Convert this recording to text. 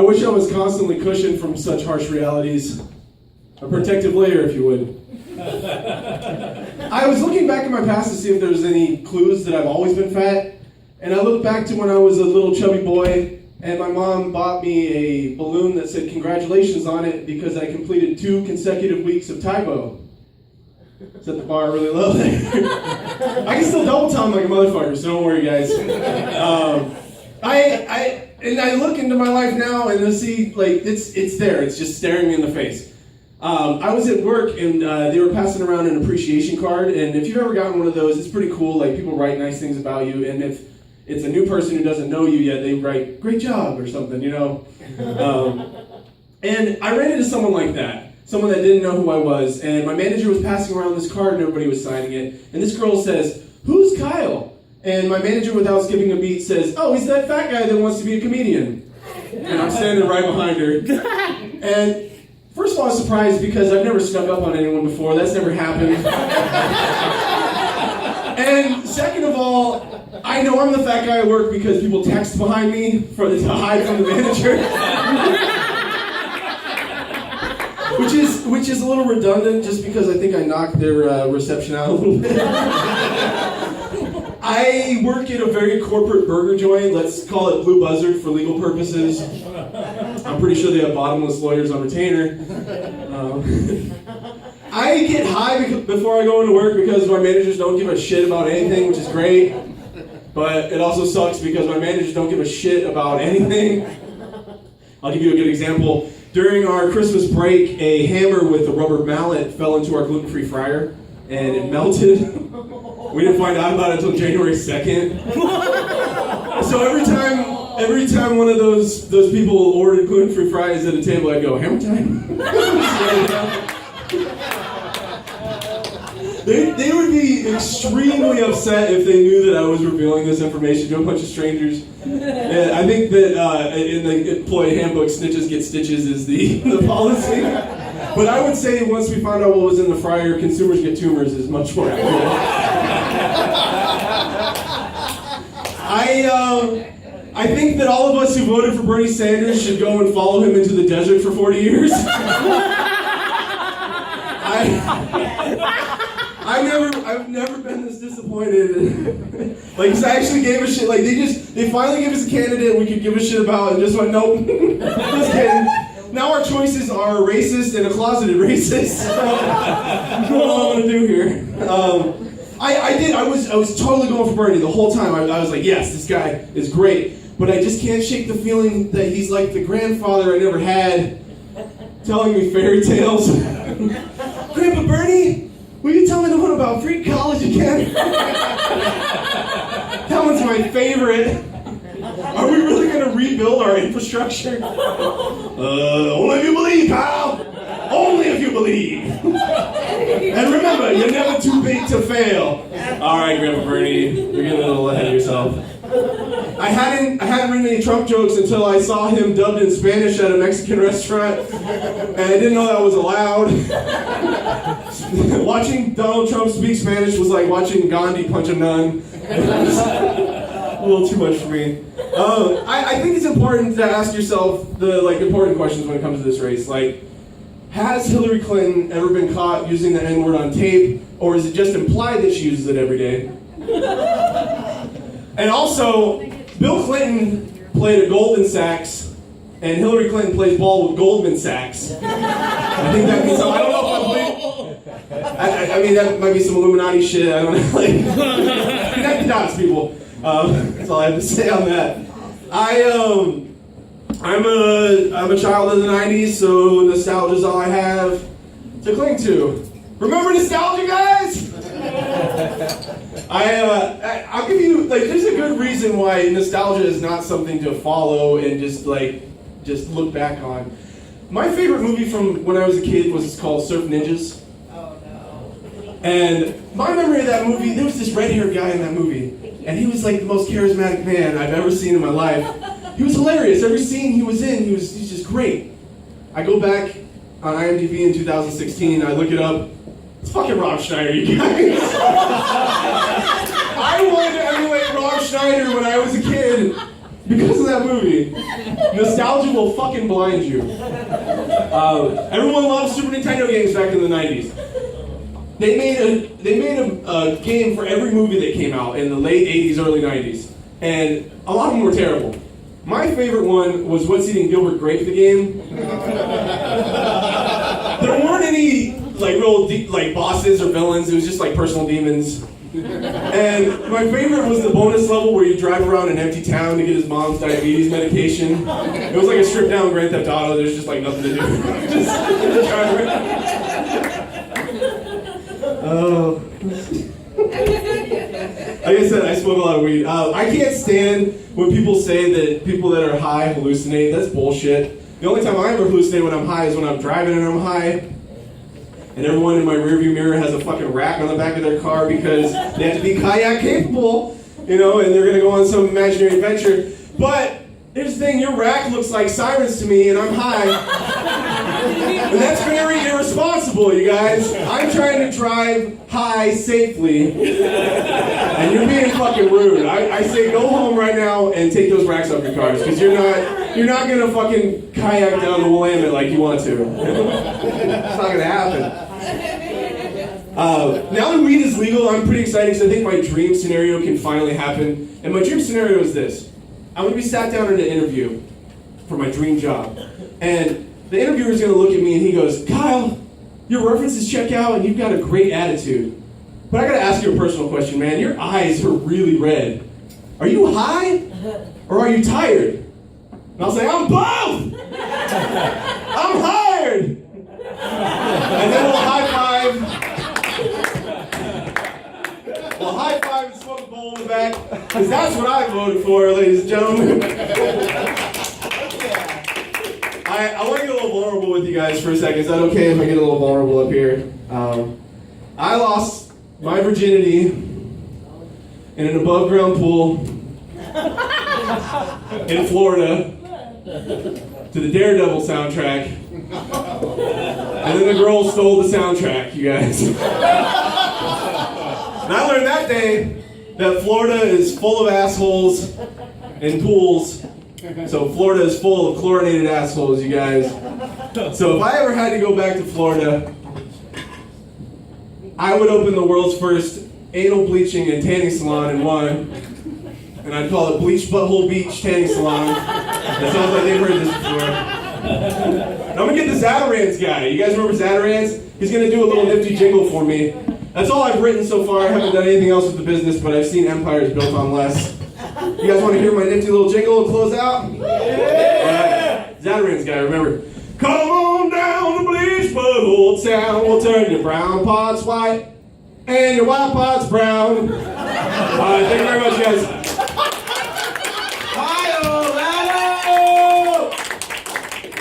I wish I was constantly cushioned from such harsh realities. A protective layer, if you would. I was looking back at my past to see if there was any clues that I've always been fat. And I looked back to when I was a little chubby boy, and my mom bought me a balloon that said congratulations on it because I completed 2 consecutive weeks of Tybo. Set the bar really low there. I can still double time like a motherfucker, so don't worry, guys. I look into my life now and I see, like, it's there. It's just staring me in the face. I was at work and they were passing around an appreciation card, and if you've ever gotten one of those, it's pretty cool. Like, people write nice things about you, and if it's a new person who doesn't know you yet, they write, great job, or something, you know? And I ran into someone like that, someone that didn't know who I was, and my manager was passing around this card and everybody was signing it, and this girl says, who's Kyle? And my manager, without skipping a beat, says, oh, he's that fat guy that wants to be a comedian. And I'm standing right behind her. And first of all, I was surprised because I've never snuck up on anyone before. That's never happened. And second of all, I know I'm the fat guy at work because people text behind me to hide from the manager. Which is a little redundant just because I think I knocked their reception out a little bit. I work at a very corporate burger joint. Let's call it Blue Buzzard for legal purposes. I'm pretty sure they have bottomless lawyers on retainer. I get high before I go into work because my managers don't give a shit about anything, which is great. But it also sucks because my managers don't give a shit about anything. I'll give you a good example. During our Christmas break, a hammer with a rubber mallet fell into our gluten-free fryer, and it melted. We didn't find out about it until January 2nd. So every time one of those people ordered gluten-free fries at a table, I'd go, hammer time? They would be extremely upset if they knew that I was revealing this information to a bunch of strangers. And I think that in the employee handbook, snitches get stitches is the policy. But I would say once we found out what was in the fryer, consumers get tumors is much more accurate. I think that all of us who voted for Bernie Sanders should go and follow him into the desert for 40 years. I've never been this disappointed. Like, I actually gave a shit. Like, they finally gave us a candidate we could give a shit about, and just went, nope. Just kidding. Now our choices are a racist and a closeted racist. What do I want to do here? I was totally going for Bernie the whole time. I was like, yes, this guy is great. But I just can't shake the feeling that he's like the grandfather I never had, telling me fairy tales. Grandpa Bernie, will you tell me the one about free college again? That one's my favorite. Are we really going to rebuild our infrastructure? Only if you believe, pal. Only if you believe. And remember, you're never too big to fail. All right, Grandpa Bernie, you're getting a little ahead of yourself. I hadn't written any Trump jokes until I saw him dubbed in Spanish at a Mexican restaurant, and I didn't know that was allowed. Watching Donald Trump speak Spanish was like watching Gandhi punch a nun. A little too much for me. I think it's important to ask yourself the important questions when it comes to this race. Like, has Hillary Clinton ever been caught using the N-word on tape, or is it just implied that she uses it every day? And also, Bill Clinton played a Goldman Sachs, and Hillary Clinton plays ball with Goldman Sachs. I think that means I don't know if I mean, that might be some Illuminati shit. I don't know. Like, connect the dots, people. That's all I have to say on that. I'm a child of the 90s, so nostalgia is all I have to cling to. Remember nostalgia, guys? I'll give you, there's a good reason why nostalgia is not something to follow and just look back on. My favorite movie from when I was a kid was called Surf Ninjas. Oh, no. And my memory of that movie, there was this red-haired guy in that movie, and he was like the most charismatic man I've ever seen in my life. He was hilarious. Every scene he was in, he's just great. I go back on IMDb in 2016, I look it up. It's fucking Rob Schneider, you guys. I wanted to emulate Rob Schneider when I was a kid. Because of that movie. Nostalgia will fucking blind you. Everyone loved Super Nintendo games back in the 90s. They made a game for every movie that came out in the late 80s, early 90s. And a lot of them were terrible. My favorite one was What's Eating Gilbert Grape, the game. There weren't any like real like bosses or villains. It was just like personal demons. And my favorite was the bonus level where you drive around an empty town to get his mom's diabetes medication. It was like a stripped down Grand Theft Auto. There's just like nothing to do. just drive around. Oh. Like I said, I smoke a lot of weed. I can't stand when people say that people that are high hallucinate. That's bullshit. The only time I ever hallucinate when I'm high is when I'm driving and I'm high. And everyone in my rearview mirror has a fucking rack on the back of their car because they have to be kayak capable, you know, and they're gonna go on some imaginary adventure. But here's the thing, your rack looks like sirens to me and I'm high. And that's very irresponsible, you guys. I'm trying to drive high safely. And you're being fucking rude. I say go home right now and take those racks off your cars, because you're not gonna fucking kayak down the Willamette like you want to. It's not gonna happen. Now that weed is legal, I'm pretty excited because I think my dream scenario can finally happen. And my dream scenario is this. I'm gonna be sat down in an interview for my dream job. And the interviewer is gonna look at me and he goes, Kyle, your references check out and you've got a great attitude. But I gotta ask you a personal question, man. Your eyes are really red. Are you high or are you tired? And I'll say, I'm both! I'm hired! And then we'll high five. We'll high five and smoke a bowl in the back. Because that's what I voted for, ladies and gentlemen. I want to get a little vulnerable with you guys for a second. Is that okay if I get a little vulnerable up here? I lost my virginity in an above-ground pool in Florida to the Daredevil soundtrack. And then the girl stole the soundtrack, you guys. And I learned that day that Florida is full of assholes and pools. So Florida is full of chlorinated assholes, you guys. So if I ever had to go back to Florida, I would open the world's first anal bleaching and tanning salon in one. And I'd call it Bleach Butthole Beach Tanning Salon. That sounds like they've heard this before. And I'm gonna get the Zatarans guy. You guys remember Zatarans? He's gonna do a little nifty jingle for me. That's all I've written so far. I haven't done anything else with the business, but I've seen empires built on less. You guys want to hear my nifty little jingle and close out? Yeah! Alright, Zatarans guy, remember. Come on down to Bleach Butthole Town. We'll turn your brown pots white and your white pots brown. Alright, thank you very much, guys.